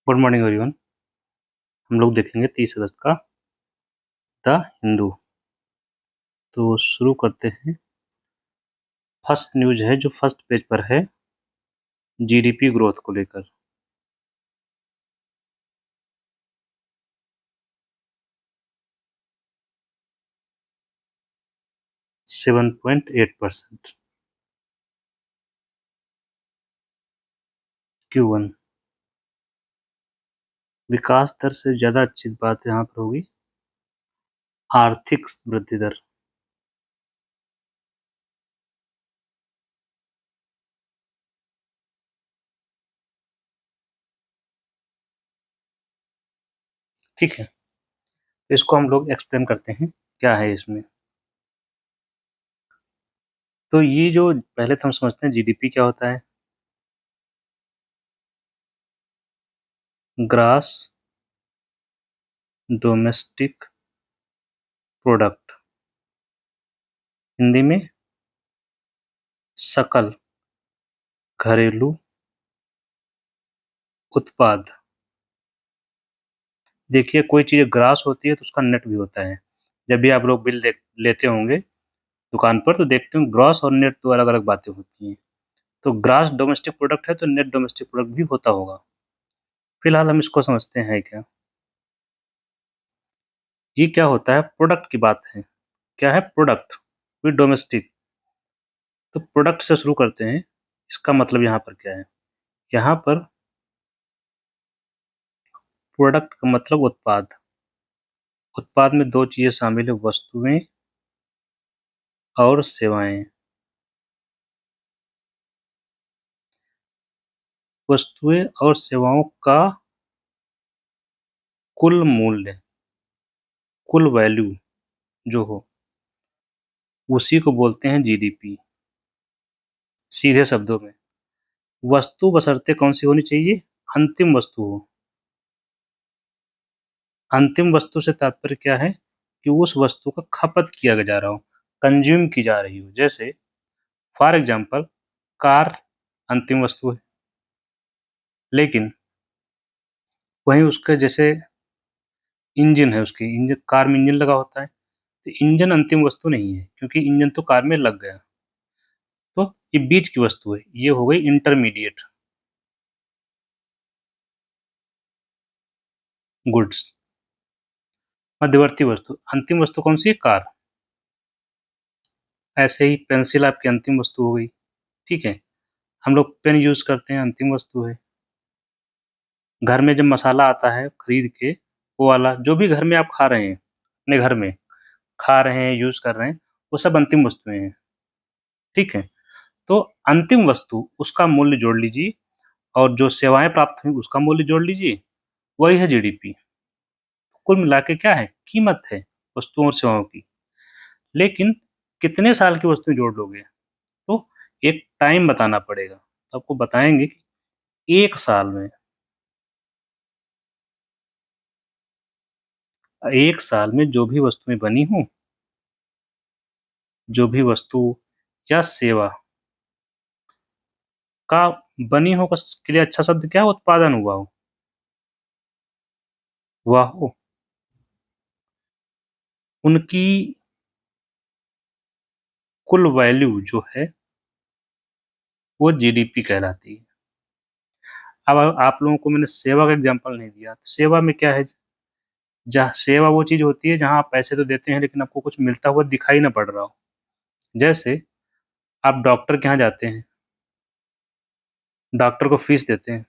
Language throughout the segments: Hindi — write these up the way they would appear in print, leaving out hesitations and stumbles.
Good morning everyone. हम लोग देखेंगे 30 अगस्त का द हिंदू। तो शुरू करते हैं। फर्स्ट न्यूज है जो फर्स्ट पेज पर है, जीडीपी ग्रोथ को लेकर। %7.8 Q1। विकास दर से ज्यादा अच्छी बात यहाँ पर होगी आर्थिक वृद्धि दर। ठीक है, तो इसको हम लोग एक्सप्लेन करते हैं क्या है इसमें। तो ये जो पहले तो हम समझते हैं जीडीपी क्या होता है। ग्रास डोमेस्टिक प्रोडक्ट, हिंदी में सकल घरेलू उत्पाद। देखिए, कोई चीज़ ग्रास होती है तो उसका नेट भी होता है। जब भी आप लोग बिल लेते होंगे दुकान पर तो देखते हैं ग्रॉस और नेट दो अलग अलग बातें होती हैं। तो ग्रास डोमेस्टिक प्रोडक्ट है तो नेट डोमेस्टिक प्रोडक्ट भी होता होगा। फिलहाल हम इसको समझते हैं क्या। ये क्या होता है, प्रोडक्ट की बात है। क्या है, प्रोडक्ट विद डोमेस्टिक। तो प्रोडक्ट से शुरू करते हैं। इसका मतलब यहाँ पर क्या है, यहाँ पर प्रोडक्ट का मतलब उत्पाद। उत्पाद में दो चीजें शामिल है, वस्तुएं और सेवाएं। वस्तुएं और सेवाओं का कुल मूल्य, कुल वैल्यू जो हो, उसी को बोलते हैं जीडीपी। सीधे शब्दों में वस्तु बशर्ते कौन सी होनी चाहिए, अंतिम वस्तु हो। अंतिम वस्तु से तात्पर्य क्या है कि उस वस्तु का खपत किया जा रहा हो, कंज्यूम की जा रही हो। जैसे फॉर एग्जांपल कार अंतिम वस्तु है, लेकिन वहीं उसका जैसे इंजन है, उसकी इंजन, कार में इंजन लगा होता है तो इंजन अंतिम वस्तु नहीं है क्योंकि इंजन तो कार में लग गया। तो ये बीच की वस्तु है, ये हो गई इंटरमीडिएट गुड्स। मध्यवर्ती वस्तु, अंतिम वस्तु कौन सी है, कार। ऐसे ही पेंसिल आपकी अंतिम वस्तु हो गई। ठीक है, हम लोग पेन यूज करते हैं, अंतिम वस्तु है। घर में जब मसाला आता है खरीद के, वो वाला जो भी घर में आप खा रहे हैं, अपने घर में खा रहे हैं, यूज कर रहे हैं, वो सब अंतिम वस्तुएं हैं। ठीक है, तो अंतिम वस्तु उसका मूल्य जोड़ लीजिए और जो सेवाएं प्राप्त हुई उसका मूल्य जोड़ लीजिए, वही है जीडीपी। कुल मिला के क्या है, कीमत है वस्तुओं और सेवाओं की। लेकिन कितने साल की वस्तुएं जोड़ लोगे, तो एक टाइम बताना पड़ेगा। तो आपको बताएंगे कि 1 साल में, 1 साल में जो भी वस्तुएं बनी हो, जो भी वस्तु या सेवा का बनी हो, के लिए अच्छा शब्द क्या है, उत्पादन हुआ हो, हुआ हो, उनकी कुल वैल्यू जो है वो जीडीपी कहलाती है। अब आप लोगों को मैंने सेवा का एग्जांपल नहीं दिया, तो सेवा में क्या है, जहाँ सेवा वो चीज होती है जहाँ आप पैसे तो देते हैं लेकिन आपको कुछ मिलता हुआ दिखाई ना पड़ रहा हो। जैसे आप डॉक्टर के यहाँ जाते हैं, डॉक्टर को फीस देते हैं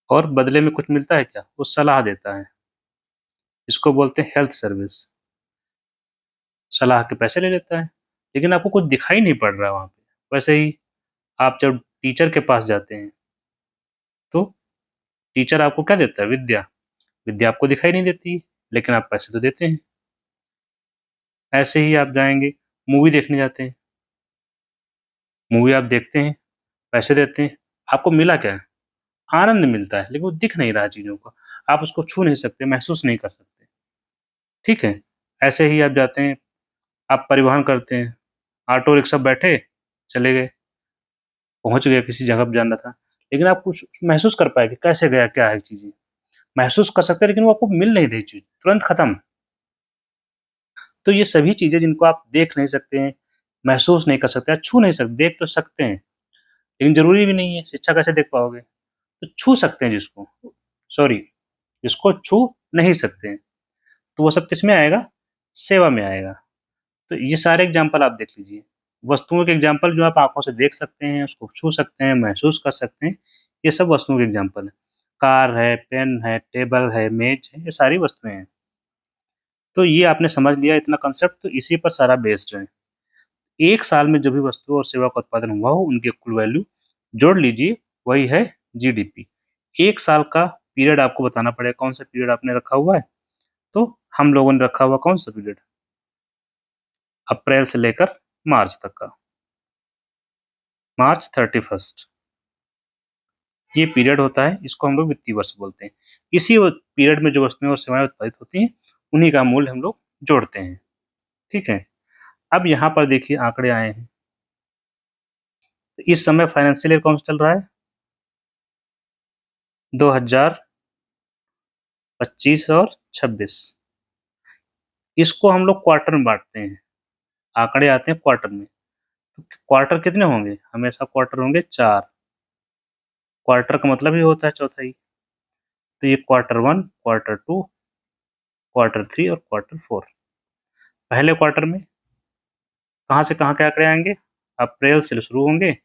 और बदले में कुछ मिलता है क्या, वो सलाह देता है। इसको बोलते हैं हेल्थ सर्विस। सलाह के पैसे ले लेता है लेकिन आपको कुछ दिखाई नहीं पड़ रहा है वहाँ पे। वैसे ही आप जब टीचर के पास जाते हैं तो टीचर आपको क्या देता है, विद्या। विद्या आपको दिखाई नहीं देती लेकिन आप पैसे तो देते हैं। ऐसे ही आप जाएंगे, मूवी देखने जाते हैं, मूवी आप देखते हैं, पैसे देते हैं, आपको मिला क्या है, आनंद मिलता है, लेकिन वो दिख नहीं रहा चीज़ों को, आप उसको छू नहीं सकते, महसूस नहीं कर सकते। ठीक है, ऐसे ही आप जाते हैं, आप परिवहन करते हैं, ऑटो रिक्शा बैठे चले गए, पहुंच गए किसी जगह पर जाना था, लेकिन आप कुछ महसूस कर पाए कि कैसे गया, क्या है चीज़ें। महसूस कर सकते हैं लेकिन वो आपको मिल नहीं रही चीज़, तुरंत खत्म। तो ये सभी चीज़ें जिनको आप देख नहीं सकते हैं, महसूस नहीं कर सकते, आप छू नहीं सकते, देख तो सकते हैं, लेकिन ज़रूरी भी नहीं है, शिक्षा कैसे देख पाओगे? तो छू सकते हैं जिसको, सॉरी, जिसको छू नहीं सकते हैं, तो वो सब किसमें आएगा? सेवा में आएगा। तो ये सारे एग्ज़ाम्पल आप देख लीजिए। वस्तुओं के एग्ज़ाम्पल जो आप आँखों से देख सकते हैं, उसको छू सकते हैं, महसूस कर सकते हैं, ये सब वस्तुओं के एग्ज़ाम्पल हैं। कार है, पेन है, टेबल है, मेज़ है, ये सारी वस्तुएँ हैं। तो ये आपने समझ लिया इतना कांसेप्ट, तो इसी पर सारा बेस्ड है। 1 साल में जो भी वस्तु और सेवा का उत्पादन हुआ हो, उनकी कुल वैल्यू जोड़ लीजिए, वही है जीडीपी। 1 साल का पीरियड आपको बताना पड़ेगा, कौन-सा पीरियड आपने रखा हुआ है, तो हम लोगों ने रखा हुआ कौन-सा पीरियड? अप्रैल से लेकर मार्च तक का, मार्च 31st ये पीरियड होता है, इसको हम लोग वित्तीय वर्ष बोलते हैं। इसी पीरियड में जो वस्तुएँ और सेवाएँ उत्पादित होती हैं, उन्हीं का मूल्य हम लोग जोड़ते हैं, ठीक है? अब यहाँ पर देखिए आंकड़े आए हैं। तो इस समय फाइनेंशियल ईयर कौन सा चल रहा है? 2025 और 26। इसको हम लोग क्वार्टर में बाँटते हैं, आंकड़े आते हैं क्वार्टर में। तो क्वार्टर कितने होंगे? हमेशा क्वार्टर होंगे 4। क्वार्टर का मतलब ही होता है चौथाई। तो ये क्वार्टर 1, क्वार्टर 2, क्वार्टर 3 और क्वार्टर 4। पहले क्वार्टर में कहाँ से कहाँ के आंकड़े आएँगे? अप्रैल से शुरू होंगे,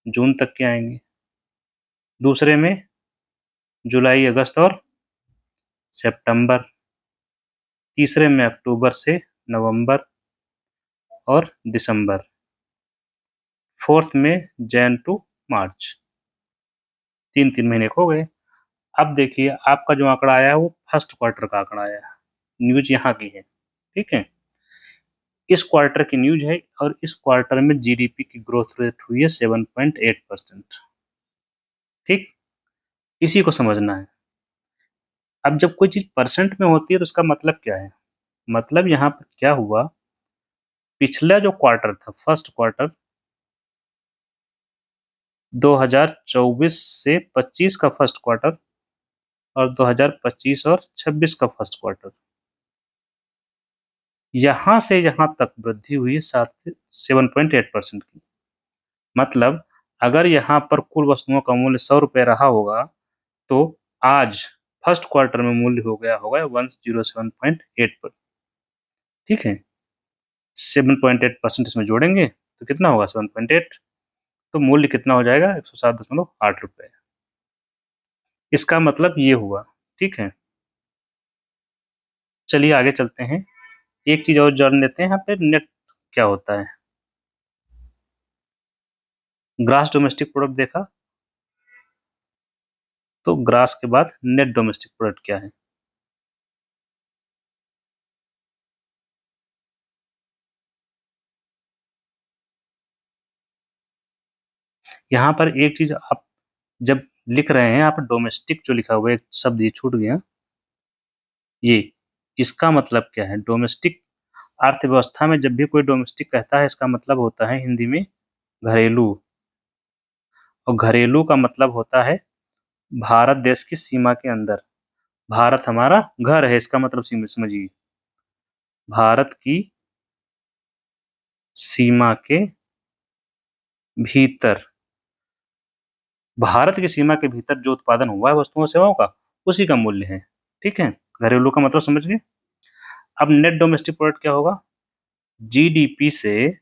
जून तक के आएँगे। दूसरे में जुलाई, अगस्त और सितंबर। तीसरे में अक्टूबर से नवंबर और दिसंबर। फोर्थ में जैन टू मार्च। 3-3 महीने हो गए। अब देखिए आपका जो आंकड़ा आया है वो फर्स्ट क्वार्टर का आंकड़ा आया है। न्यूज़ यहाँ की है, ठीक है? इस क्वार्टर की न्यूज़ है और इस क्वार्टर में जीडीपी की ग्रोथ रेट हुई है 7.8%, ठीक? इसी को समझना है। अब जब कोई चीज़ परसेंट में होती है तो इसका मतलब क्या है? मतलब यहाँ पर क्या हुआ, पिछला जो क्वार्टर था, फर्स्ट क्वार्टर 2024 से 25 का फर्स्ट क्वार्टर और 2025 और 26 का फर्स्ट क्वार्टर, यहाँ से यहाँ तक वृद्धि हुई है 7.8% की। मतलब अगर यहाँ पर कुल वस्तुओं का मूल्य 100 रुपए रहा होगा, तो आज फर्स्ट क्वार्टर में मूल्य हो गया होगा 107.8 पर, ठीक है? 7.8% इसमें जोड़ेंगे तो कितना होगा 7.8, तो मूल्य कितना हो जाएगा 107.8 रुपए। इसका मतलब ये हुआ, ठीक है? चलिए आगे चलते हैं। एक चीज़ और जान लेते हैं यहाँ पे, नेट क्या होता है? ग्रॉस डोमेस्टिक प्रोडक्ट देखा, तो ग्रॉस के बाद नेट डोमेस्टिक प्रोडक्ट क्या है? यहाँ पर एक चीज़ आप जब लिख रहे हैं, आप डोमेस्टिक जो लिखा हुआ है, एक शब्द ये छूट गया, ये, इसका मतलब क्या है? डोमेस्टिक अर्थव्यवस्था में जब भी कोई डोमेस्टिक कहता है, इसका मतलब होता है हिंदी में घरेलू, और घरेलू का मतलब होता है भारत देश की सीमा के अंदर। भारत हमारा घर है, इसका मतलब समझिए, भारत की सीमा के भीतर, भारत की सीमा के भीतर जो उत्पादन हुआ है वस्तुओं और सेवाओं का, उसी का मूल्य है, ठीक है? घरेलू का मतलब समझ गए। अब नेट डोमेस्टिक प्रोडक्ट क्या होगा? जीडीपी से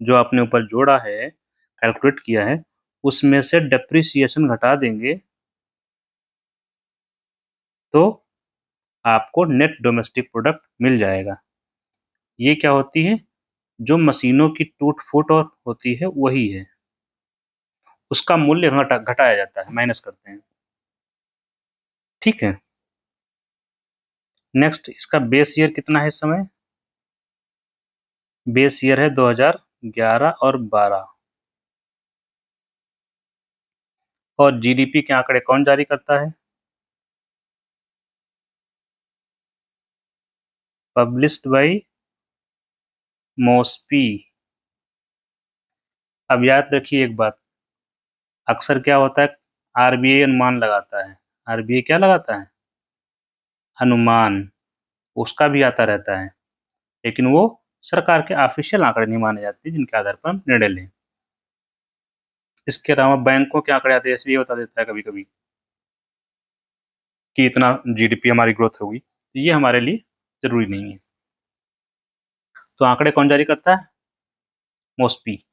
जो आपने ऊपर जोड़ा है, कैलकुलेट किया है, उसमें से डेप्रिसिएशन घटा देंगे तो आपको नेट डोमेस्टिक प्रोडक्ट मिल जाएगा। ये क्या होती है? जो मशीनों की टूट-फूट और होती है, वही है। उसका मूल्य घटाया जाता है, माइनस करते हैं, ठीक है? नेक्स्ट, इसका बेस ईयर कितना है इस समय? बेस ईयर है 2011 और 12। और जीडीपी के आंकड़े कौन जारी करता है? Published by MoSPI. अब याद रखिए एक बात, अक्सर क्या होता है, आरबीआई अनुमान लगाता है। आरबीआई क्या लगाता है? अनुमान। उसका भी आता रहता है, लेकिन वो सरकार के ऑफिशियल आंकड़े नहीं माने जाते जिनके आधार पर हम निर्णय लें। इसके अलावा बैंकों के आंकड़े आते हैं, ये बता देता है कभी कभी कि इतना जीडीपी हमारी ग्रोथ होगी, तो ये हमारे लिए जरूरी नहीं है। तो आंकड़े कौन जारी करता है? मोस्पी,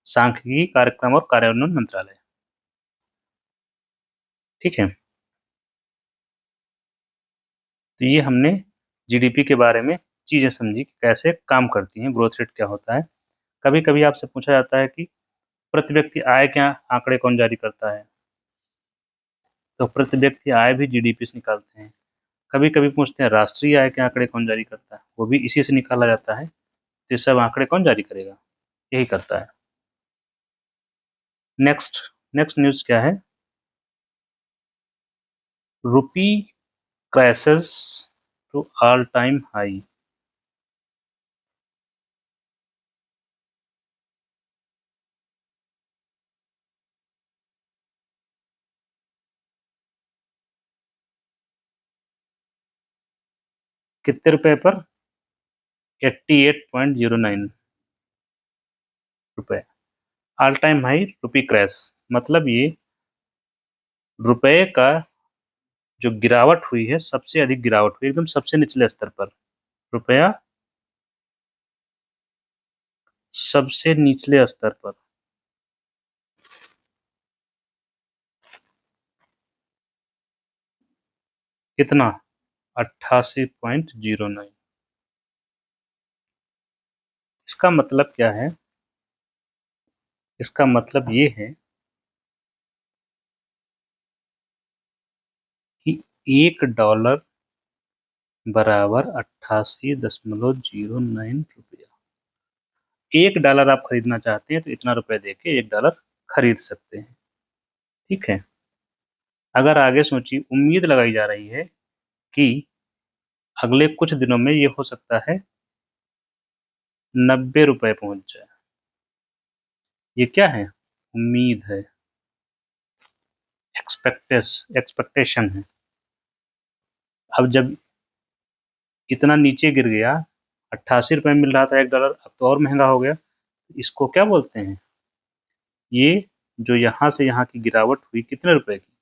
सांख्यिकी कार्यक्रम और कार्यान्वयन मंत्रालय। ठीक है, तो ये हमने जीडीपी के बारे में चीजें समझी कि कैसे काम करती हैं, ग्रोथ रेट क्या होता है। कभी कभी आपसे पूछा जाता है कि प्रति व्यक्ति आय क्या आंकड़े कौन जारी करता है, तो प्रति व्यक्ति आय भी जीडीपी से निकालते हैं। कभी कभी पूछते हैं राष्ट्रीय आय के आंकड़े कौन जारी करता है, वो भी इसी से निकाला जाता है। तो ये सब आंकड़े कौन जारी करेगा? यही करता है। नेक्स्ट नेक्स्ट न्यूज क्या है? Rupee crashes to all time high. कितने रुपए पर? 88.09 रुपए। All time high rupee crash, मतलब ये रुपए का जो गिरावट हुई है, सबसे अधिक गिरावट हुई, एकदम सबसे निचले स्तर पर। रुपया सबसे निचले स्तर पर। कितना? 88.09। इसका मतलब क्या है? इसका मतलब ये है कि $1 बराबर 88.09 रुपया। $1 आप खरीदना चाहते हैं तो इतना रुपए देके $1 खरीद सकते हैं। ठीक है, अगर आगे सोचिए, उम्मीद लगाई जा रही है कि अगले कुछ दिनों में ये हो सकता है $90 पहुंच जाए। ये क्या है? उम्मीद है, एक्सपेक्टेशन है। अब जब इतना नीचे गिर गया, 88 रुपए मिल रहा था $1, अब तो और महंगा हो गया। इसको क्या बोलते हैं? ये जो यहाँ से यहाँ की गिरावट हुई, कितने रुपए की?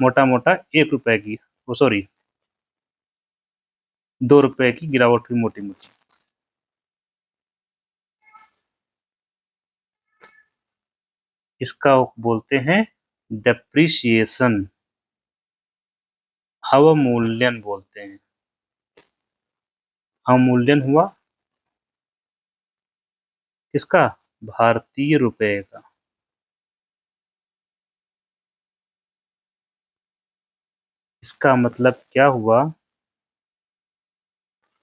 मोटा मोटा $1 की, वो सॉरी $2 की गिरावट हुई, मोटी मोटी। इसका बोलते हैं डेप्रिसिएशन, अवमूल्यन बोलते हैं। अवमूल्यन हुआ किसका? भारतीय रुपए का। इसका मतलब क्या हुआ?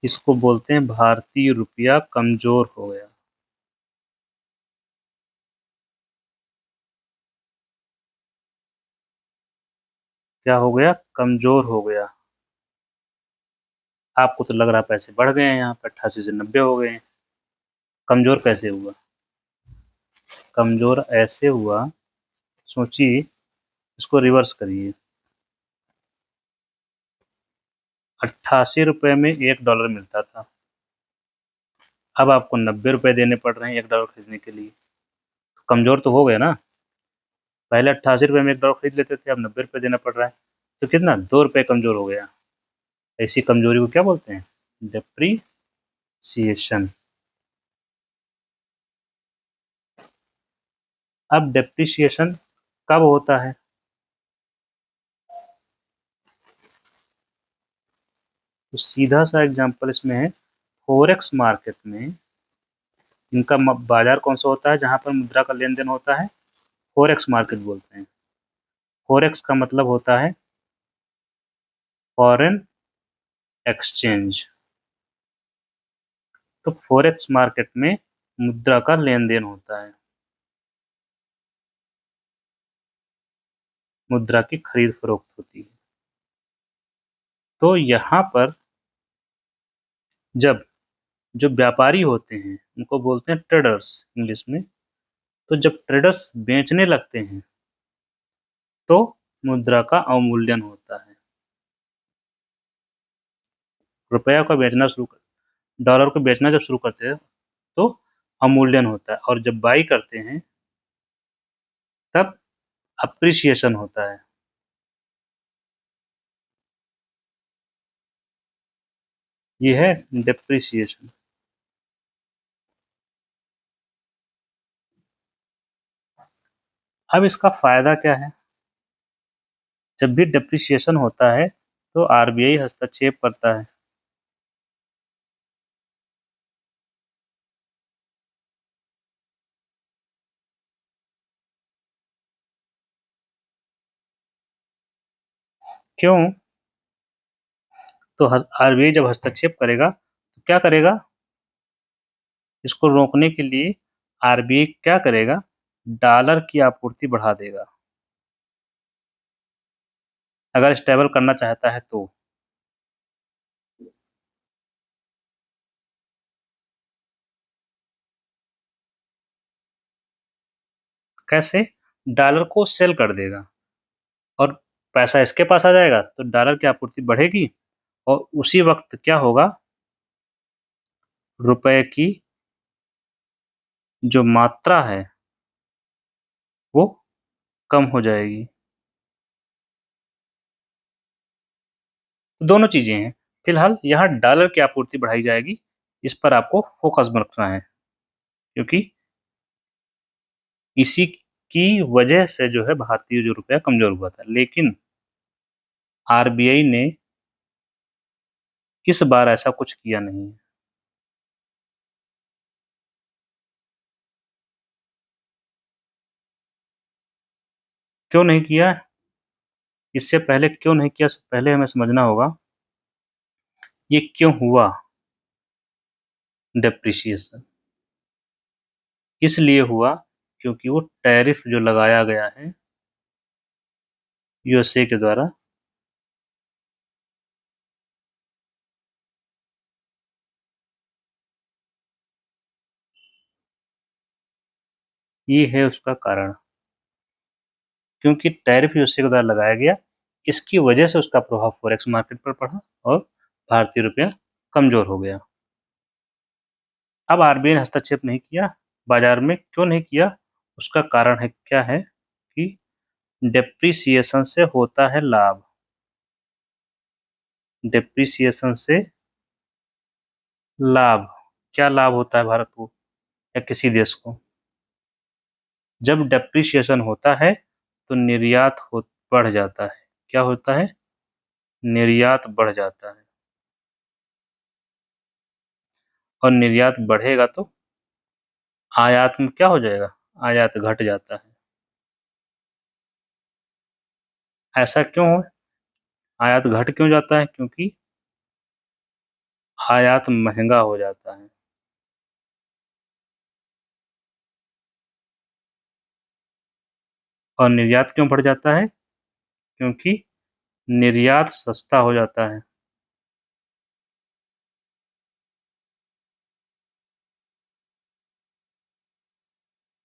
इसको बोलते हैं भारतीय रुपया कमजोर हो गया। क्या हो गया? कमजोर हो गया। आपको तो लग रहा पैसे बढ़ गए हैं, यहाँ पे 88 से 90 हो गए हैं। कमजोर कैसे हुआ? कमजोर ऐसे हुआ, सोचिए, इसको रिवर्स करिए। 88 रुपए में $1 मिलता था, अब आपको $90 देने पड़ रहे हैं $1 खरीदने के लिए। तो कमजोर तो हो गया ना। पहले 88 रुपए में $1 खरीद लेते थे, अब $90 देना पड़ रहा है, तो कितना? $2 कमजोर हो गया। ऐसी कमजोरी को क्या बोलते हैं? डेप्रीसिएशन। अब डेप्रीसिएशन कब होता है? तो सीधा सा एग्जांपल इसमें है, फॉरेक्स मार्केट में इनका बाजार कौन सा होता है जहां पर मुद्रा का लेन देन होता है? फॉरेक्स मार्केट बोलते हैं। फॉरेक्स का मतलब होता है फॉरेन एक्सचेंज। तो फॉरेक्स मार्केट में मुद्रा का लेन देन होता है, मुद्रा की खरीद फरोख्त होती है। तो यहाँ पर जब जो व्यापारी होते हैं उनको बोलते हैं ट्रेडर्स इंग्लिश में। तो जब ट्रेडर्स बेचने लगते हैं तो मुद्रा का अवमूल्यन होता है। रुपया को बेचना शुरू कर डॉलर को बेचना जब शुरू करते हैं तो अवमूल्यन होता है, और जब बाई करते हैं तब अप्रिसिएशन होता है। ये है डेप्रिसिएशन। अब इसका फायदा क्या है? जब भी डेप्रिसिएशन होता है तो आरबीआई हस्तक्षेप करता है। क्यों? तो आरबीआई जब हस्तक्षेप करेगा तो क्या करेगा? इसको रोकने के लिए आरबीआई क्या करेगा? डॉलर की आपूर्ति बढ़ा देगा, अगर स्टेबल करना चाहता है तो। कैसे? डॉलर को सेल कर देगा और पैसा इसके पास आ जाएगा तो डॉलर की आपूर्ति बढ़ेगी, और उसी वक्त क्या होगा? रुपए की जो मात्रा है वो कम हो जाएगी। दोनों चीजें हैं। फिलहाल यहाँ डॉलर की आपूर्ति बढ़ाई जाएगी, इस पर आपको फोकस रखना है, क्योंकि इसी की वजह से जो है भारतीय जो रुपया कमजोर हुआ था। लेकिन आरबीआई ने इस बार ऐसा कुछ किया नहीं है। क्यों नहीं किया? इससे पहले क्यों नहीं किया, पहले हमें समझना होगा ये क्यों हुआ डेप्रिसिएशन। इसलिए हुआ क्योंकि वो टैरिफ जो लगाया गया है यूएसए के द्वारा, ये है उसका कारण। क्योंकि टैरिफ यूएसए के द्वारा लगाया गया, इसकी वजह से उसका प्रभाव फॉरेक्स मार्केट पर पड़ा और भारतीय रुपया कमजोर हो गया। अब आरबीआई ने हस्तक्षेप नहीं किया बाजार में। क्यों नहीं किया? उसका कारण है, क्या है कि डेप्रिसिएशन से होता है लाभ। डेप्रिसिएशन से लाभ, क्या लाभ होता है भारत को या किसी देश को? जब डेप्रिसिएशन होता है तो निर्यात बढ़ जाता है। क्या होता है? निर्यात बढ़ जाता है, और निर्यात बढ़ेगा तो आयात में क्या हो जाएगा? आयात घट जाता है। ऐसा क्यों है? आयात घट क्यों जाता है? क्योंकि आयात महंगा हो जाता है। और निर्यात क्यों बढ़ जाता है? क्योंकि निर्यात सस्ता हो जाता है।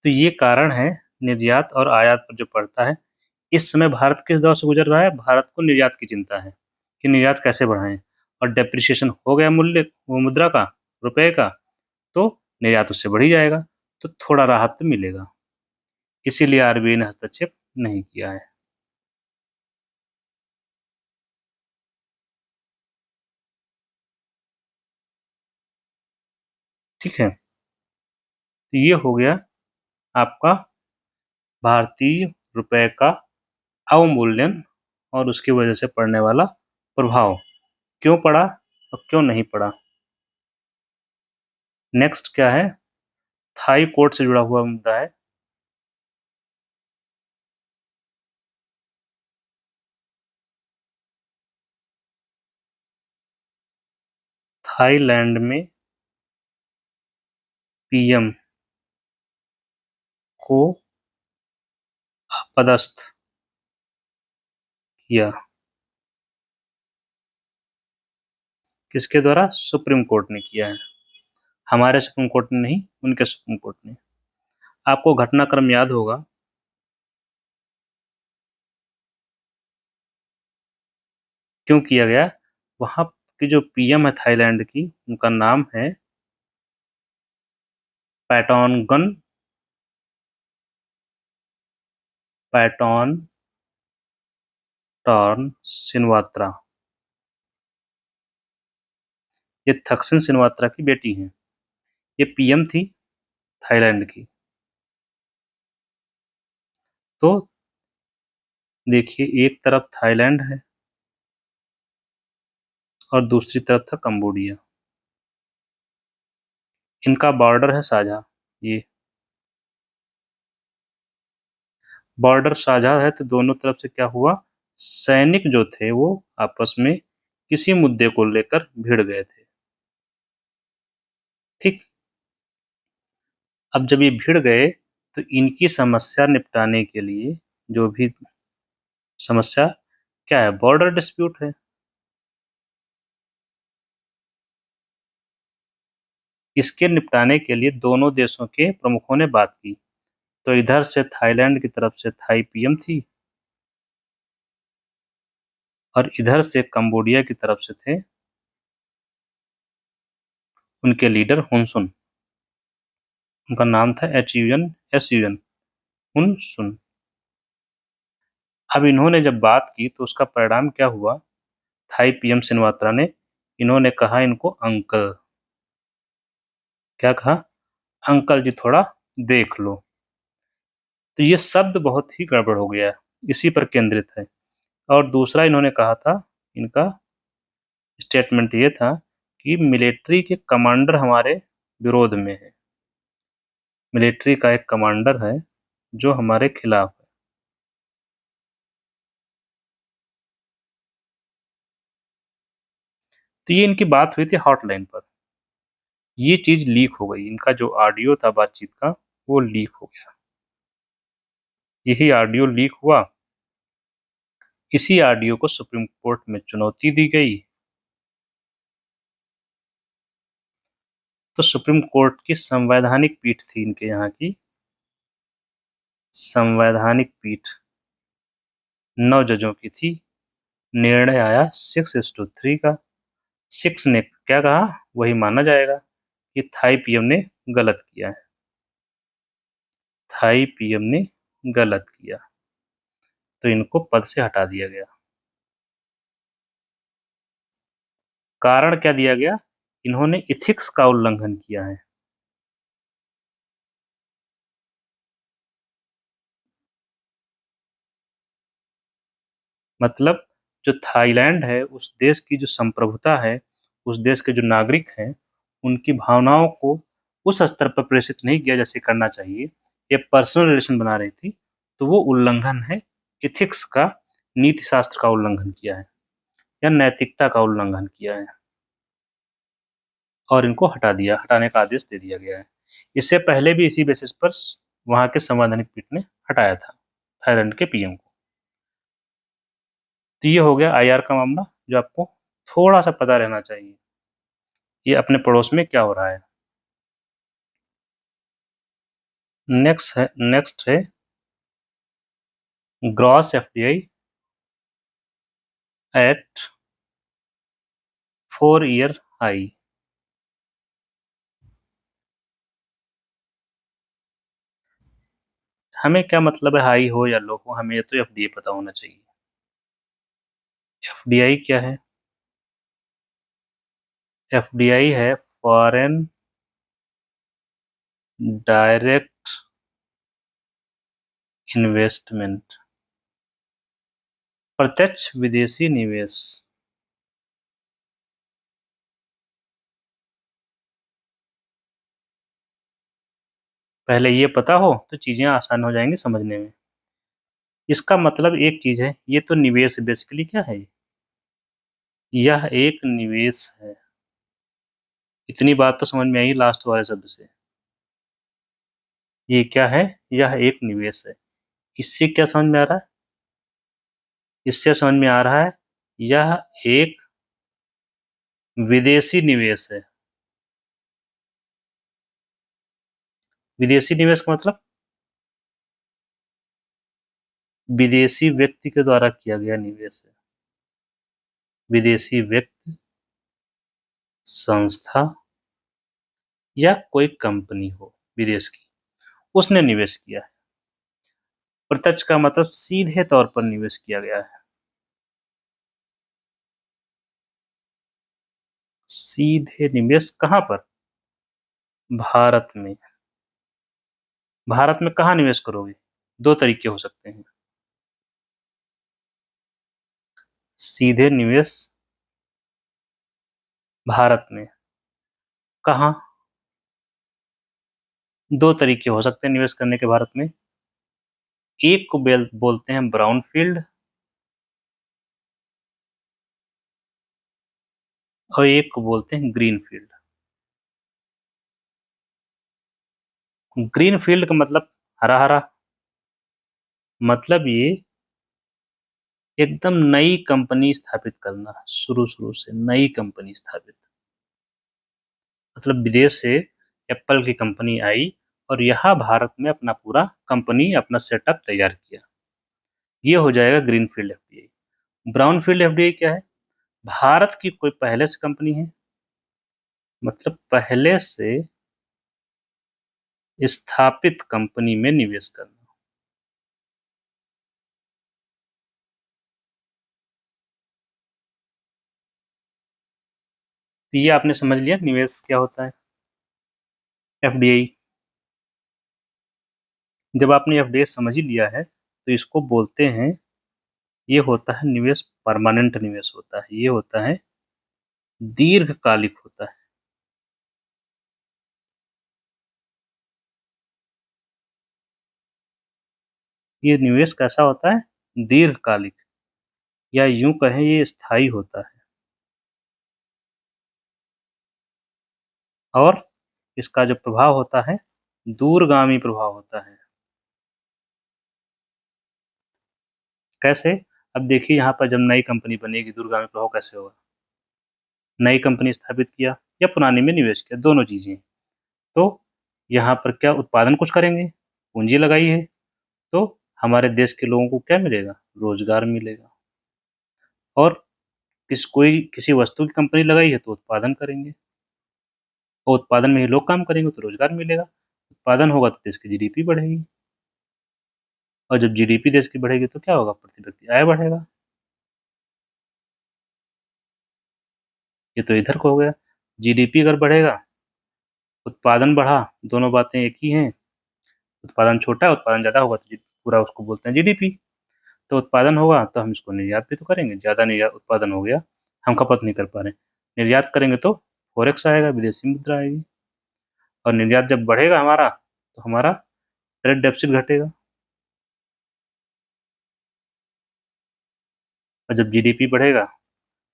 तो ये कारण है निर्यात और आयात पर जो पड़ता है। इस समय भारत किस दौर से गुजर रहा है? भारत को निर्यात की चिंता है कि निर्यात कैसे बढ़ाएं, और डेप्रिसिएशन हो गया मूल्य वो मुद्रा का, रुपए का, तो निर्यात उससे बढ़ ही जाएगा, तो थोड़ा राहत तो मिलेगा। इसीलिए आरबीआई ने हस्तक्षेप नहीं किया है। ठीक है, तो ये हो गया आपका भारतीय रुपए का अवमूल्यन और उसकी वजह से पड़ने वाला प्रभाव, क्यों पड़ा और क्यों नहीं पड़ा। नेक्स्ट क्या है? थाई कोर्ट से जुड़ा हुआ मुद्दा है। थाईलैंड में पीएम को अपदस्थ किया। किसके द्वारा? सुप्रीम कोर्ट ने किया है। हमारे सुप्रीम कोर्ट ने नहीं, उनके सुप्रीम कोर्ट ने। आपको घटनाक्रम याद होगा क्यों किया गया? वहाँ की जो पीएम है थाईलैंड की, उनका नाम है पैटॉनगन पैटॉन टॉर्न सिनवात्रा। ये थक्सिन सिनवात्रा की बेटी हैं। ये पीएम थी थाईलैंड की। तो देखिए, एक तरफ थाईलैंड है और दूसरी तरफ था कंबोडिया। इनका बॉर्डर है साझा। ये बॉर्डर साझा है, तो दोनों तरफ से क्या हुआ, सैनिक जो थे वो आपस में किसी मुद्दे को लेकर भिड़ गए थे। ठीक। अब जब ये भिड़ गए तो इनकी समस्या निपटाने के लिए, जो भी समस्या क्या है, बॉर्डर डिस्प्यूट है। इसके निपटाने के लिए दोनों देशों के प्रमुखों ने बात की। तो इधर से थाईलैंड की तरफ से थाई पीएम थी और इधर से कंबोडिया की तरफ से थे उनके लीडर हुन सुन। उनका नाम था HUN हुन सुन। अब इन्होंने जब बात की तो उसका परिणाम क्या हुआ, थाई पीएम सिनवात्रा ने, इन्होंने कहा इनको अंकल। क्या कहा? अंकल जी थोड़ा देख लो। तो ये शब्द बहुत ही गड़बड़ हो गया, इसी पर केंद्रित है। और दूसरा इन्होंने कहा था, इनका स्टेटमेंट ये था कि मिलिट्री के कमांडर हमारे विरोध में है। मिलिट्री का एक कमांडर है जो हमारे खिलाफ है। तो ये इनकी बात हुई थी हॉटलाइन पर। ये चीज लीक हो गई, इनका जो ऑडियो था बातचीत का वो लीक हो गया। यही ऑडियो लीक हुआ। इसी ऑडियो को सुप्रीम कोर्ट में चुनौती दी गई। तो सुप्रीम कोर्ट की संवैधानिक पीठ थी इनके यहाँ की, संवैधानिक पीठ 9 जजों की थी। निर्णय आया 6:3 का। 6 ने क्या कहा, वही माना जाएगा कि थाई पीएम ने गलत किया है। थाई पीएम ने गलत किया, तो इनको पद से हटा दिया गया। कारण क्या दिया गया, इन्होंने इथिक्स का उल्लंघन किया है। मतलब जो थाईलैंड है, उस देश की जो संप्रभुता है, उस देश के जो नागरिक हैं, उनकी भावनाओं को उस स्तर पर प्रेषित नहीं किया जैसे करना चाहिए। ये पर्सनल रिलेशन बना रही थी, तो वो उल्लंघन है। इथिक्स का, नीति शास्त्र का उल्लंघन किया है या नैतिकता का उल्लंघन किया है, और इनको हटाने का आदेश दे दिया गया है। इससे पहले भी इसी बेसिस पर वहां के संवैधानिक पीठ ने हटाया था थाईलैंड के पीएम को। तो ये हो गया आईआर का मामला, जो आपको थोड़ा सा पता रहना चाहिए ये अपने पड़ोस में क्या हो रहा है। नेक्स्ट है gross FDI at 4 year high. हमें क्या मतलब है हाई हो या लो हो, हमें ये तो एफडीआई पता होना चाहिए। एफडीआई क्या है? एफडीआई है फॉरेन डायरेक्ट इन्वेस्टमेंट, प्रत्यक्ष विदेशी निवेश। पहले ये पता हो तो चीजें आसान हो जाएंगी समझने में। इसका मतलब एक चीज है, ये तो निवेश बेसिकली क्या है, यह एक निवेश है। इतनी बात तो समझ में आई लास्ट वाले शब्द से। ये क्या है, यह एक निवेश है। इससे क्या समझ में आ रहा है, इससे समझ में आ रहा है यह एक विदेशी निवेश है। विदेशी निवेश का मतलब विदेशी व्यक्ति के द्वारा किया गया निवेश है। विदेशी व्यक्ति, संस्था या कोई कंपनी हो विदेश की, उसने निवेश किया है। प्रत्यक्ष का मतलब सीधे तौर पर निवेश किया गया है। सीधे निवेश कहाँ पर? भारत में। भारत में कहाँ निवेश करोगे? दो तरीके हो सकते हैं। सीधे निवेश भारत में कहाँ? दो तरीके हो सकते हैं निवेश करने के भारत में। एक को बोलते हैं ब्राउन फील्ड और एक को बोलते हैं ग्रीन फील्ड। ग्रीन फील्ड का मतलब हरा हरा, मतलब ये एकदम नई कंपनी स्थापित करना, शुरू शुरू से नई कंपनी स्थापित। मतलब विदेश से एप्पल की कंपनी आई और यहाँ भारत में अपना पूरा कंपनी, अपना सेटअप तैयार किया। ये हो जाएगा green field FDI. Brown field FDI क्या है? भारत की कोई पहले से कंपनी है, मतलब पहले से स्थापित कंपनी में निवेश करना। तो ये आपने समझ लिया निवेश क्या होता है, एफडीआई। जब आपने एफडीआई समझ ही लिया है तो इसको बोलते हैं, ये होता है निवेश, परमानेंट निवेश होता है, ये होता है दीर्घकालिक होता है। ये निवेश कैसा होता है? दीर्घकालिक, या यूं कहें ये स्थायी होता है। और इसका जो प्रभाव होता है, दूरगामी प्रभाव होता है। कैसे? अब देखिए यहाँ पर जब नई कंपनी बनेगी, दूरगामी प्रभाव कैसे होगा? नई कंपनी स्थापित किया या पुरानी में निवेश किया, दोनों चीजें। तो यहाँ पर क्या उत्पादन कुछ करेंगे, पूंजी लगाई है, तो हमारे देश के लोगों को क्या मिलेगा? रोजगार मिलेगा। और किसी वस्तु की कंपनी लगाई है तो उत्पादन करेंगे, और उत्पादन में ही लोग काम करेंगे तो रोजगार मिलेगा। उत्पादन होगा तो देश की जीडीपी बढ़ेगी, और जब जीडीपी देश की बढ़ेगी तो क्या होगा? प्रति व्यक्ति आय बढ़ेगा। ये तो इधर को हो गया। जीडीपी अगर बढ़ेगा, उत्पादन बढ़ा, दोनों बातें एक ही हैं। उत्पादन छोटा है, उत्पादन ज्यादा होगा तो पूरा उसको बोलते हैं जीडीपी। तो उत्पादन होगा तो हम इसको निर्यात भी तो करेंगे, ज्यादा निर्यात उत्पादन हो गया, हम खपत नहीं कर पा रहे, निर्यात करेंगे तो फॉरेक्स आएगा, विदेशी मुद्रा आएगी। और निर्यात जब बढ़ेगा हमारा, तो हमारा ट्रेड डेफिसिट घटेगा। और जब जीडीपी बढ़ेगा,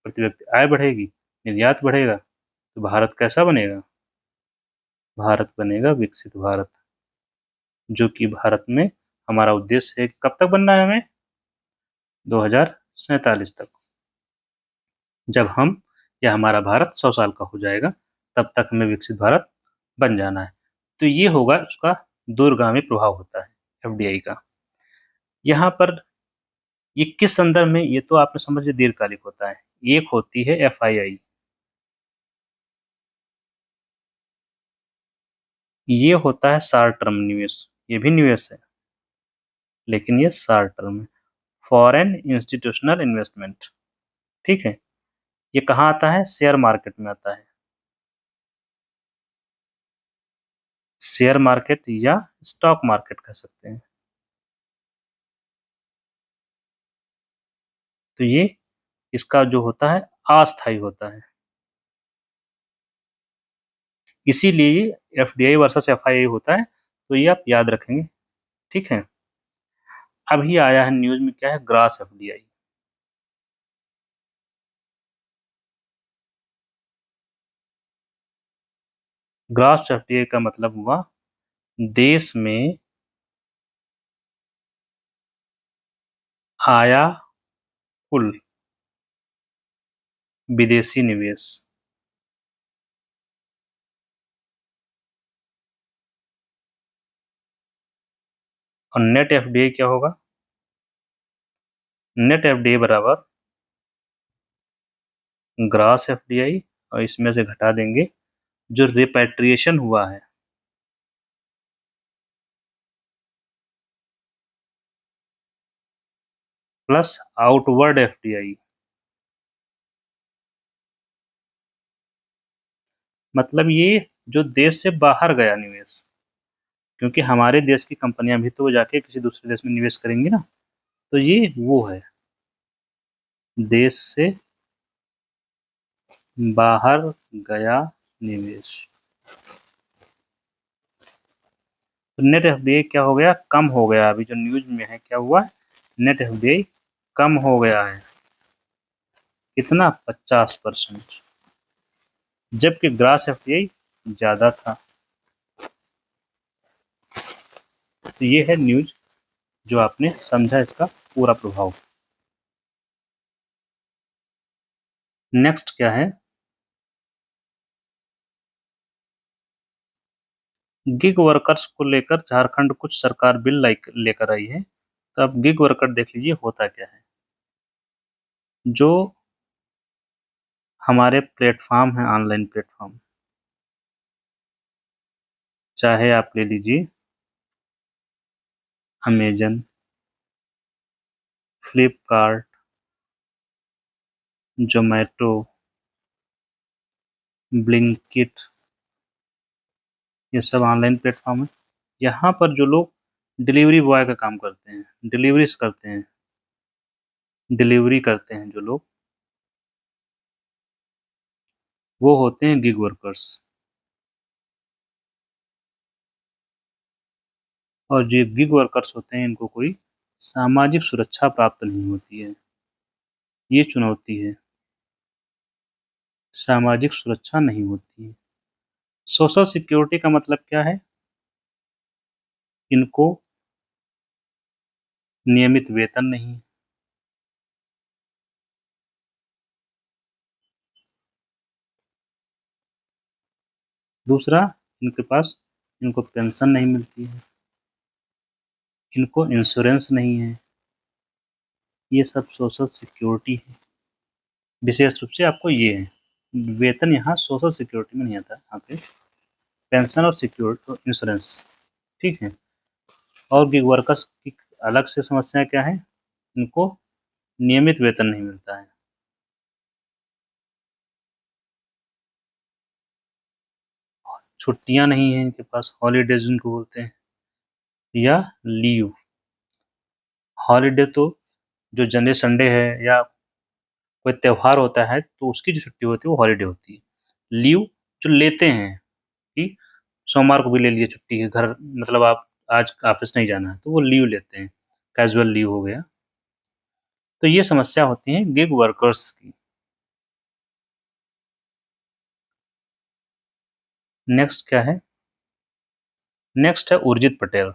प्रति व्यक्ति आय बढ़ेगी, निर्यात बढ़ेगा, तो भारत कैसा बनेगा? भारत बनेगा विकसित भारत। जो कि भारत में हमारा उद्देश्य है, कब तक बनना है हमें? 2047 तक। जब हम, या हमारा भारत 100 साल का हो जाएगा, तब तक हमें विकसित भारत बन जाना है। तो ये होगा उसका दूरगामी प्रभाव होता है एफडीआई का। यहाँ पर ये किस संदर्भ में, ये तो आपने समझ लिया दीर्घकालिक होता है। एक होती है एफआईआई, ये होता है शॉर्ट टर्म निवेश। ये भी निवेश है, लेकिन ये शॉर्ट टर्म है, फॉरेन इंस्टीट्यूशनल इन्वेस्टमेंट। ठीक है। ये कहाँ आता है? शेयर मार्केट में आता है। शेयर मार्केट या स्टॉक मार्केट कह सकते हैं। तो ये इसका जो होता है अस्थायी होता है, इसीलिए ये एफडीआई वर्सेस एफआईआई होता है। तो ये आप याद रखेंगे। ठीक है। अभी आया है न्यूज में, क्या है? Gross FDI. ग्रॉस एफडीआई का मतलब हुआ देश में आया कुल विदेशी निवेश। और नेट एफडीआई क्या होगा? नेट एफडीआई बराबर ग्रॉस एफडीआई और इसमें से घटा देंगे जो रिपैट्रिएशन हुआ है, प्लस आउटवर्ड एफडीआई। मतलब ये जो देश से बाहर गया निवेश, क्योंकि हमारे देश की कंपनियां भी तो जाके किसी दूसरे देश में निवेश करेंगी ना, तो ये वो है, देश से बाहर गया निवेश। तो नेट एफडीआई क्या हो गया, कम हो गया। अभी जो न्यूज में है क्या हुआ, नेट एफडीआई कम हो गया है, कितना, 50%, जबकि ग्रॉस एफडीआई ज्यादा था। तो ये है न्यूज जो आपने समझा इसका पूरा प्रभाव। नेक्स्ट क्या है, गिग वर्कर्स को लेकर झारखंड कुछ सरकार बिल लेकर आई है। तो अब गिग वर्कर देख लीजिए होता क्या है। जो हमारे प्लेटफॉर्म है, ऑनलाइन प्लेटफॉर्म, चाहे आप ले लीजिए अमेजन, फ्लिपकार्ट, जोमेटो, ब्लिंकिट, ये सब ऑनलाइन प्लेटफॉर्म है। यहाँ पर जो लोग डिलीवरी बॉय का काम करते हैं, डिलीवरीज करते हैं, डिलीवरी करते हैं जो लोग, वो होते हैं गिग वर्कर्स। और जो गिग वर्कर्स होते हैं इनको कोई सामाजिक सुरक्षा प्राप्त नहीं होती है, ये चुनौती है, सामाजिक सुरक्षा नहीं होती है। सोशल सिक्योरिटी का मतलब क्या है, इनको नियमित वेतन नहीं, दूसरा इनको पेंशन नहीं मिलती है, इनको इंश्योरेंस नहीं है, ये सब सोशल सिक्योरिटी है। विशेष रूप से आपको ये है, वेतन यहाँ सोशल सिक्योरिटी में नहीं आता, यहाँ पे पेंशन और सिक्योरिटी और इंश्योरेंस, ठीक है। और गिग वर्कर्स की अलग से समस्या क्या है, इनको नियमित वेतन नहीं मिलता है, छुट्टियां नहीं है इनके पास, हॉलीडेज जिनको बोलते हैं, या लीव। हॉलीडे तो जो जनरल संडे है या कोई त्योहार होता है तो उसकी जो छुट्टी होती है वो हॉलीडे होती है। लीव जो लेते हैं कि सोमवार को भी ले लिए छुट्टी है, घर मतलब आप आज ऑफिस नहीं जाना है तो वो लीव लेते हैं, कैजुअल लीव हो गया। तो ये समस्या होती है गिग वर्कर्स की। नेक्स्ट क्या है, नेक्स्ट है उर्जित पटेल।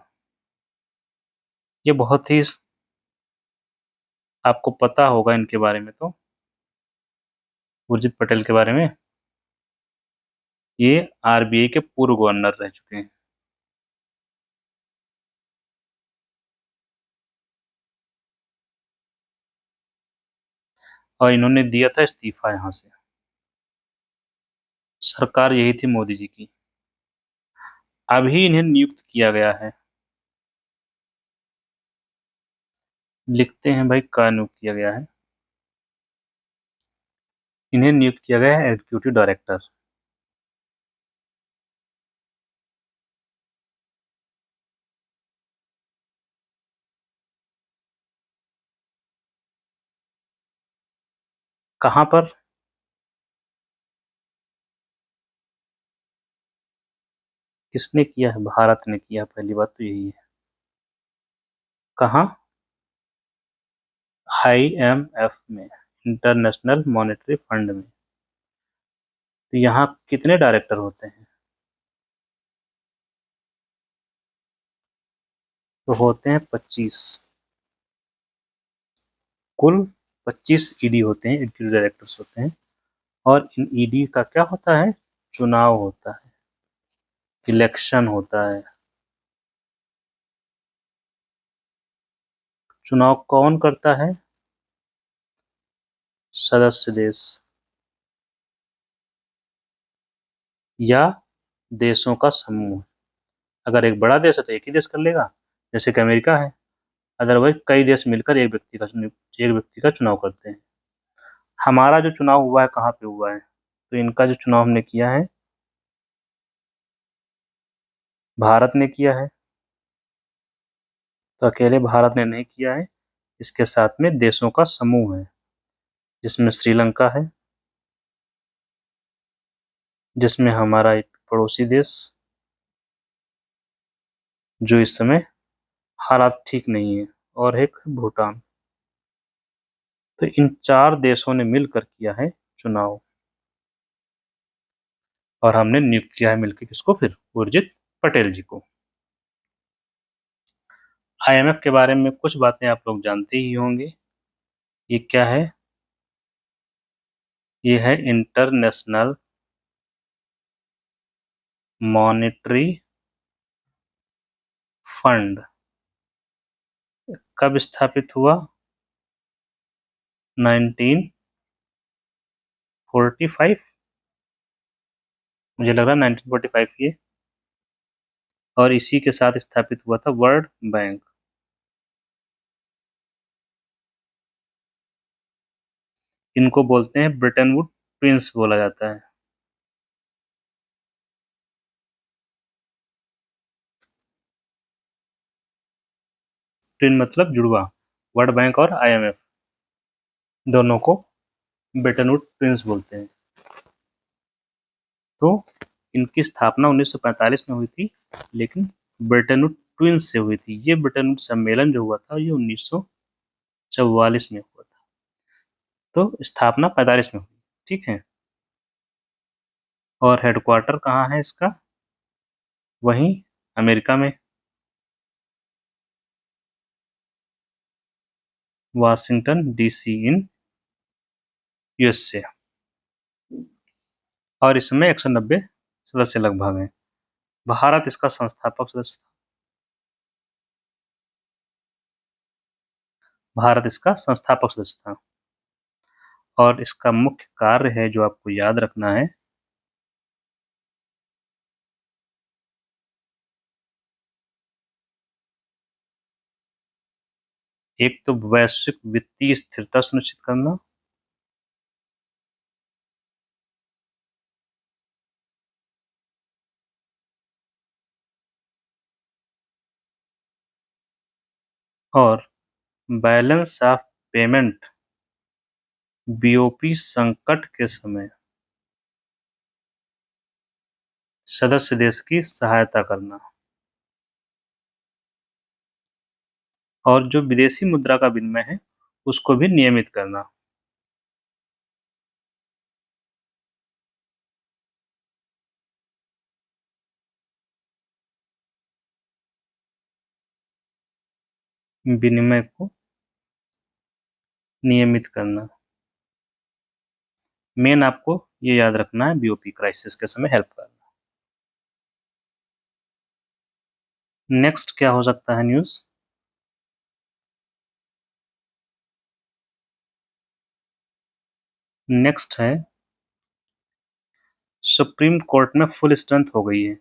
ये बहुत ही आपको पता होगा इनके बारे में, तो उर्जित पटेल के बारे में, ये आरबीआई के पूर्व गवर्नर रह चुके हैं और इन्होंने दिया था इस्तीफा यहाँ से। सरकार यही थी मोदी जी की, अभी इन्हें नियुक्त किया गया है। लिखते हैं भाई क्या नियुक्त किया गया है, इन्हें नियुक्त किया गया है एग्जीक्यूटिव डायरेक्टर। कहाँ पर, किसने किया है, भारत ने किया, पहली बात तो यही है। कहाँ, आईएमएफ में, इंटरनेशनल मॉनेटरी फंड में। तो यहाँ कितने डायरेक्टर होते हैं, तो होते हैं 25, कुल 25 ईडी होते हैं, एग्जीक्यूटिव डायरेक्टर्स होते हैं। और इन ईडी का क्या होता है, चुनाव होता है, इलेक्शन होता है। चुनाव कौन करता है, सदस्य देश। या देशों का समूह। अगर एक बड़ा देश है तो एक ही देश कर लेगा, जैसे कि अमेरिका है। अदरवाइज कई देश मिलकर एक व्यक्ति का चुनाव करते हैं। हमारा जो चुनाव हुआ है कहाँ पे हुआ है, तो इनका जो चुनाव हमने किया है भारत ने किया है। तो अकेले भारत ने नहीं किया है, इसके साथ में देशों का समूह है, जिसमें श्रीलंका है, जिसमें हमारा एक पड़ोसी देश जो इस समय हालात ठीक नहीं है, और एक भूटान। तो इन 4 देशों ने मिलकर किया है चुनाव, और हमने नियुक्त किया है मिलकर किसको, फिर उर्जित पटेल जी को। आईएमएफ के बारे में कुछ बातें आप लोग जानते ही होंगे। ये क्या है? ये है इंटरनेशनल मॉनेटरी फंड। कब स्थापित हुआ? 1945। मुझे लग रहा है 1945 ये। और इसी के साथ स्थापित हुआ था वर्ल्ड बैंक। इनको बोलते हैं ब्रिटेन वुड ट्विंस बोला जाता है। ट्विन मतलब जुड़वा। वर्ल्ड बैंक और आईएमएफ दोनों को ब्रिटेन वुड ट्विंस बोलते हैं। तो इनकी स्थापना 1945 में हुई थी, लेकिन ब्रिटेन वुड ट्विंस से हुई थी। ये ब्रिटेन वुड सम्मेलन जो हुआ था ये 1944 में हुआ था। तो स्थापना 45 में हुई, ठीक है। और हेडक्वार्टर कहाँ है इसका? वहीं अमेरिका में, वाशिंगटन डीसी इन यूएसए। और इसमें 190 सदस्य लगभग हैं। भारत इसका संस्थापक सदस्य था। भारत इसका संस्थापक सदस्य था। और इसका मुख्य कार्य है जो आपको याद रखना है, एक तो वैश्विक वित्तीय स्थिरता सुनिश्चित करना, और बैलेंस ऑफ पेमेंट बीओपी संकट के समय सदस्य देश की सहायता करना। और जो विदेशी मुद्रा का विनिमय है उसको भी नियमित करना। विनिमय को नियमित करना। मेन आपको ये याद रखना है, बीओपी क्राइसिस के समय हेल्प करना। नेक्स्ट क्या हो सकता है न्यूज़? नेक्स्ट है सुप्रीम कोर्ट में फुल स्ट्रेंथ हो गई है।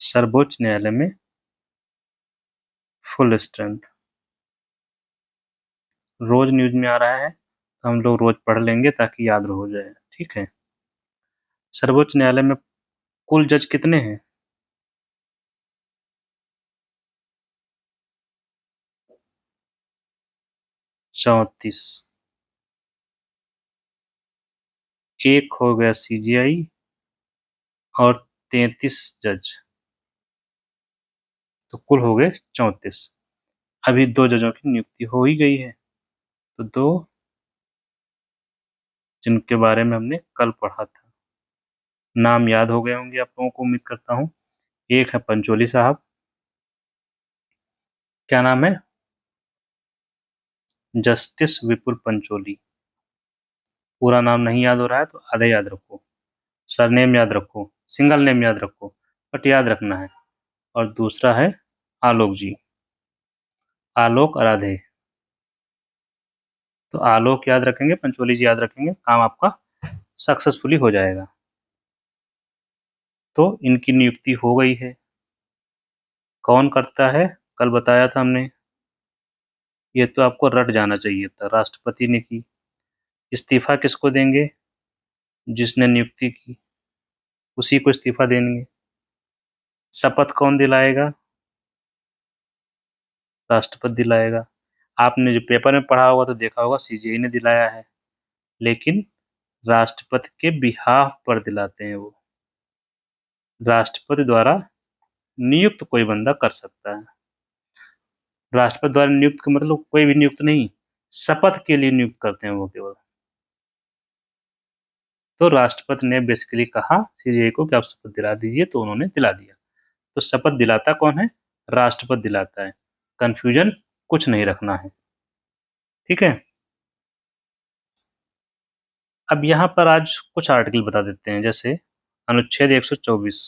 सर्वोच्च न्यायालय में फुल स्ट्रेंथ रोज न्यूज में आ रहा है, तो हम लोग रोज पढ़ लेंगे ताकि याद हो जाए, ठीक है। सर्वोच्च न्यायालय में कुल जज कितने हैं? 34। एक हो गया सीजीआई, और 33 जज, तो कुल हो गए 34। अभी 2 जजों की नियुक्ति हो ही गई है, तो 2 जिनके बारे में हमने कल पढ़ा था, नाम याद हो गए होंगे आप लोगों को, उम्मीद करता हूँ। एक है पंचोली साहब, क्या नाम है? जस्टिस विपुल पंचोली। पूरा नाम नहीं याद हो रहा है तो आधा याद रखो, सरनेम याद रखो, सिंगल नेम याद रखो, बट याद रखना है। और दूसरा है आलोक जी। आलोक आराधे। तो आलोक याद रखेंगे, पंचोली जी याद रखेंगे, काम आपका सक्सेसफुली हो जाएगा। तो इनकी नियुक्ति हो गई है। कौन करता है, कल बताया था हमने। ये तो आपको रट जाना चाहिए था, राष्ट्रपति ने की। इस्तीफा किसको देंगे, जिसने नियुक्ति की उसी को इस्तीफा देंगे। शपथ कौन दिलाएगा, राष्ट्रपति दिलाएगा। आपने जो पेपर में पढ़ा होगा तो देखा होगा सीजेआई ने दिलाया है, लेकिन राष्ट्रपति के बिहाफ पर दिलाते हैं वो। राष्ट्रपति द्वारा नियुक्त कोई बंदा कर सकता है। राष्ट्रपति द्वारा नियुक्त का मतलब कोई भी नियुक्त नहीं, शपथ के लिए नियुक्त करते हैं वो केवल। तो राष्ट्रपति ने बेसिकली कहा सीजेआई को कि आप शपथ दिला दीजिए, तो उन्होंने दिला दिया। तो शपथ दिलाता कौन है, राष्ट्रपति दिलाता है। कंफ्यूजन कुछ नहीं रखना है, ठीक है। अब यहाँ पर आज कुछ आर्टिकल बता देते हैं, जैसे अनुच्छेद 124,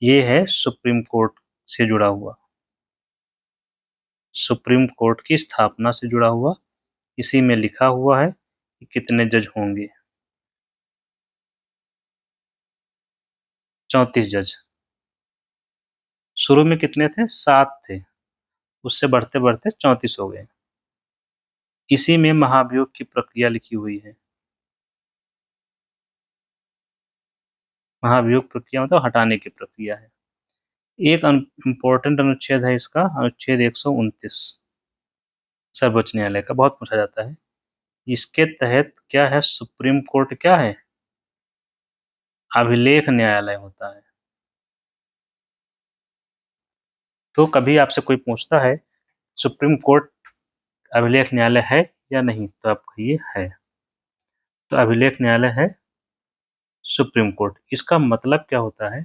ये है सुप्रीम कोर्ट से जुड़ा हुआ, सुप्रीम कोर्ट की स्थापना से जुड़ा हुआ। इसी में लिखा हुआ है कि कितने जज होंगे, 34 जज। शुरू में कितने थे, 7 थे, उससे बढ़ते बढ़ते 34 हो गए। इसी में महाभियोग की प्रक्रिया लिखी हुई है। महाभियोग प्रक्रिया मतलब हटाने की प्रक्रिया है। एक इम्पोर्टेंट अनुच्छेद है इसका, अनुच्छेद 129, सर्वोच्च न्यायालय का, बहुत पूछा जाता है। इसके तहत क्या है, सुप्रीम कोर्ट क्या है, अभिलेख न्यायालय होता है। तो कभी आपसे कोई पूछता है सुप्रीम कोर्ट अभिलेख न्यायालय है या नहीं, तो आप कहिए है। तो अभिलेख न्यायालय है सुप्रीम कोर्ट। इसका मतलब क्या होता है,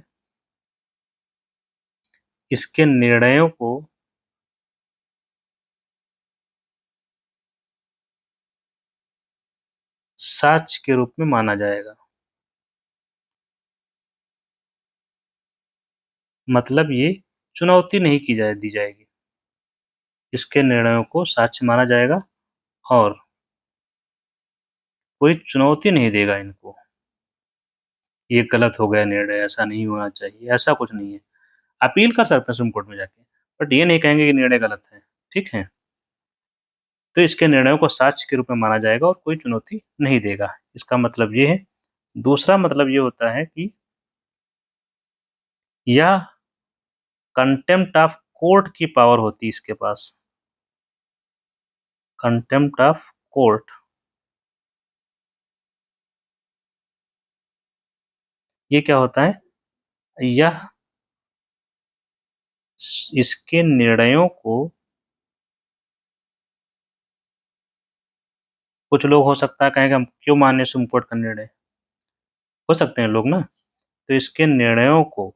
इसके निर्णयों को साक्ष्य के रूप में माना जाएगा। मतलब ये चुनौती नहीं दी जाएगी, इसके निर्णयों को साक्ष्य माना जाएगा और कोई चुनौती नहीं देगा इनको, ये गलत हो गया निर्णय, ऐसा नहीं होना चाहिए, ऐसा कुछ नहीं है। अपील कर सकते हैं सुप्रीम कोर्ट में जाके, बट ये नहीं कहेंगे कि निर्णय गलत है, ठीक है। तो इसके निर्णयों को साक्ष्य के रूप में माना जाएगा और कोई चुनौती नहीं देगा, इसका मतलब ये है। दूसरा मतलब ये होता है कि यह कंटेम्प्ट ऑफ कोर्ट की पावर होती है इसके पास, कंटेम्प्ट ऑफ कोर्ट। ये क्या होता है, यह इसके निर्णयों को, कुछ लोग हो सकता है कहेंगे हम क्यों माने सुप्रीम कोर्ट का निर्णय, हो सकते हैं लोग ना। तो इसके निर्णयों को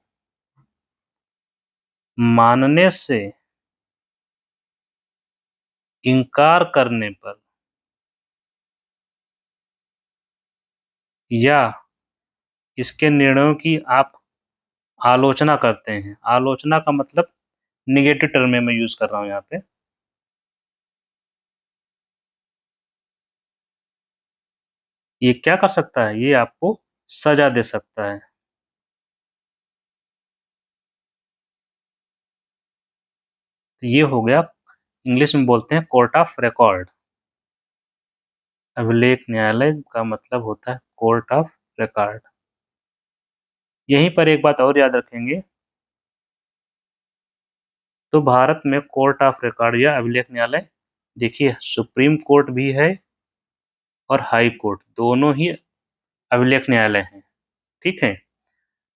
मानने से इनकार करने पर या इसके निर्णयों की आप आलोचना करते हैं, आलोचना का मतलब निगेटिव टर्म में मैं यूज कर रहा हूं यहाँ पे, ये क्या कर सकता है, ये आपको सजा दे सकता है। तो ये हो गया, इंग्लिश में बोलते हैं कोर्ट ऑफ रिकॉर्ड। अभिलेख न्यायालय का मतलब होता है कोर्ट ऑफ रिकॉर्ड। यहीं पर एक बात और याद रखेंगे, तो भारत में कोर्ट ऑफ रिकॉर्ड या अभिलेख न्यायालय, देखिए सुप्रीम कोर्ट भी है और हाई कोर्ट, दोनों ही अभिलेख न्यायालय हैं, ठीक है।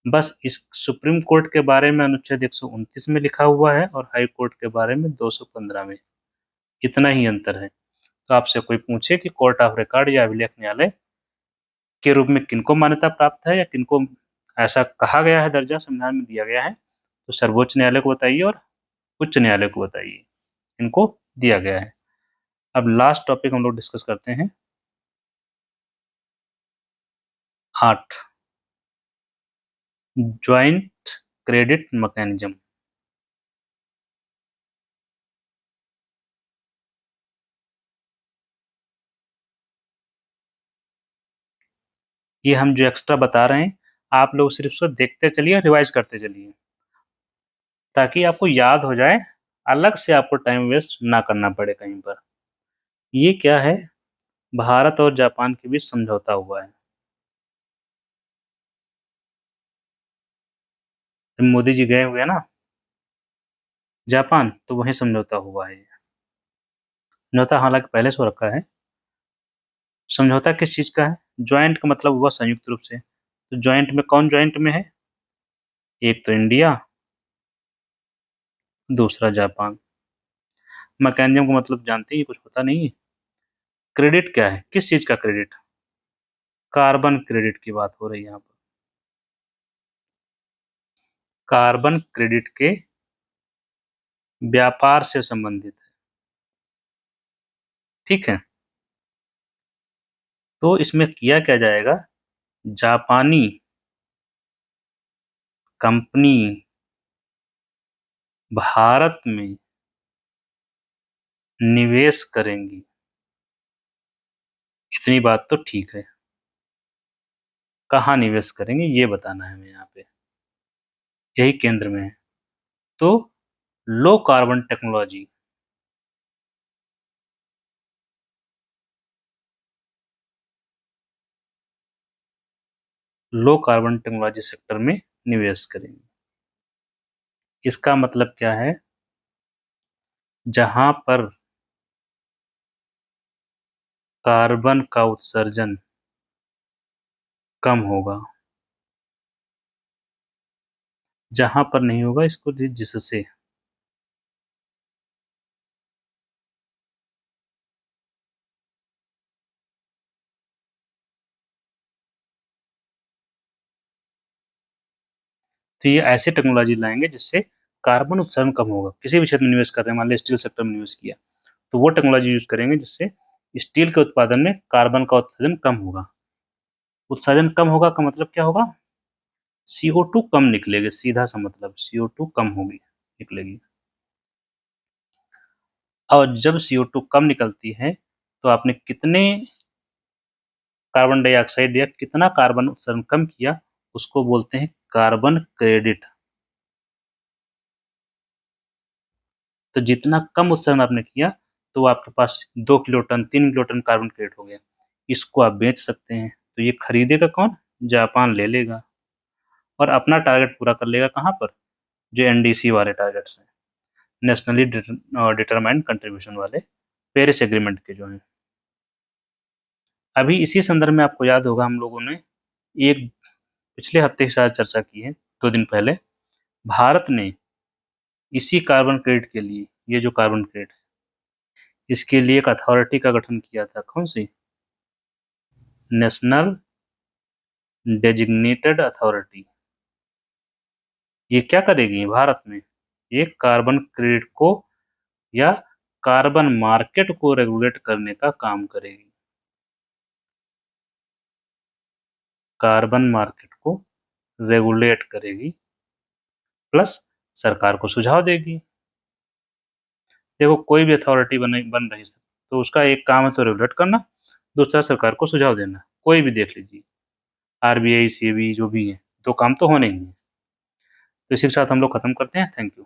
बस इस सुप्रीम कोर्ट के बारे में अनुच्छेद 129 में लिखा हुआ है और हाई कोर्ट के बारे में 215 में, इतना ही अंतर है। तो आपसे कोई पूछे कि कोर्ट ऑफ रिकॉर्ड या अभिलेख न्यायालय के रूप में किनको मान्यता प्राप्त है या किनको ऐसा कहा गया है, दर्जा संविधान में दिया गया है, तो सर्वोच्च न्यायालय को बताइए और उच्च न्यायालय को बताइए, इनको दिया गया है। अब लास्ट टॉपिक हम लोग डिस्कस करते हैं, 8, ज्वाइंट क्रेडिट मैकेनिज्म। ये हम जो एक्स्ट्रा बता रहे हैं, आप लोग सिर्फ उसको देखते चलिए, रिवाइज करते चलिए, ताकि आपको याद हो जाए, अलग से आपको टाइम वेस्ट ना करना पड़े कहीं पर। ये क्या है? भारत और जापान के बीच समझौता हुआ है। जब मोदी जी गए हुए हैं ना जापान, तो वहीं समझौता हुआ है। समझौता हालांकि पहले से हो रखा है। समझौता किस चीज का है? ज्वाइंट का मतलब हुआ संयुक्त रूप से। तो ज्वाइंट में कौन ज्वाइंट में है? एक तो इंडिया, दूसरा जापान। मैकेनिज्म का मतलब जानते ही, कुछ पता नहीं है? क्रेडिट क्या है? किस चीज का क्रेडिट? कार्बन क्रेडिट की बात हो रही है यहाँ पर। कार्बन क्रेडिट के व्यापार से संबंधित है। ठीक है, तो इसमें किया क्या जाएगा? जापानी कंपनी भारत में निवेश करेंगी। इतनी बात तो ठीक है। कहाँ निवेश करेंगे ये बताना है हमें यहाँ पे, यही केंद्र में है। तो low carbon technology, low carbon technology sector में निवेश करेंगे। इसका मतलब क्या है? जहां पर कार्बन का उत्सर्जन कम होगा, जहां पर नहीं होगा, इसको जिससे तो ये ऐसे टेक्नोलॉजी लाएंगे जिससे कार्बन उत्सर्जन कम होगा। किसी भी क्षेत्र में निवेश कर रहे हैं, मान लीजिए स्टील सेक्टर में निवेश किया, तो वो टेक्नोलॉजी यूज करेंगे जिससे स्टील के उत्पादन में कार्बन का उत्सर्जन कम होगा। उत्सर्जन कम होगा का मतलब क्या होगा? CO2 कम निकलेगी, सीधा सा मतलब CO2 कम होगी, निकलेगी। और जब CO2 कम निकलती है, तो आपने कितने कार्बन डाइऑक्साइड या कितना कार्बन उत्सर्जन कम किया, उसको बोलते हैं कार्बन क्रेडिट। तो जितना कम उत्सर्जन आपने किया, तो आपके पास 2 किलोटन 3 किलोटन कार्बन क्रेडिट हो गया। इसको आप बेच सकते हैं। तो ये खरीदेगा कौन? जापान ले लेगा और अपना टारगेट पूरा कर लेगा। कहाँ पर? जो NDC वाले टारगेट्स हैं, नेशनली डिटरमाइंड कंट्रीब्यूशन वाले, पेरिस एग्रीमेंट के जो हैं। अभी इसी संदर्भ में आपको याद होगा, हम लोगों ने एक पिछले हफ्ते के साथ चर्चा की है, 2 दिन पहले। भारत ने इसी कार्बन क्रेडिट के लिए, ये जो कार्बन क्रेडिट, इसके लिए एक अथॉरिटी का गठन किया था। कौन सी? National designated authority. ये क्या करेगी भारत में? ये कार्बन क्रेडिट को या कार्बन मार्केट को रेगुलेट करने का काम करेगी। कार्बन मार्केट को रेगुलेट करेगी, प्लस सरकार को सुझाव देगी। देखो, कोई भी अथॉरिटी बन रही है, तो उसका एक काम है तो रेगुलेट करना, दूसरा सरकार को सुझाव देना। कोई भी देख लीजिए, RBI, SEBI, जो भी है, दो काम तो होने ही है। तो इसी के साथ हम लोग खत्म करते हैं। Thank you.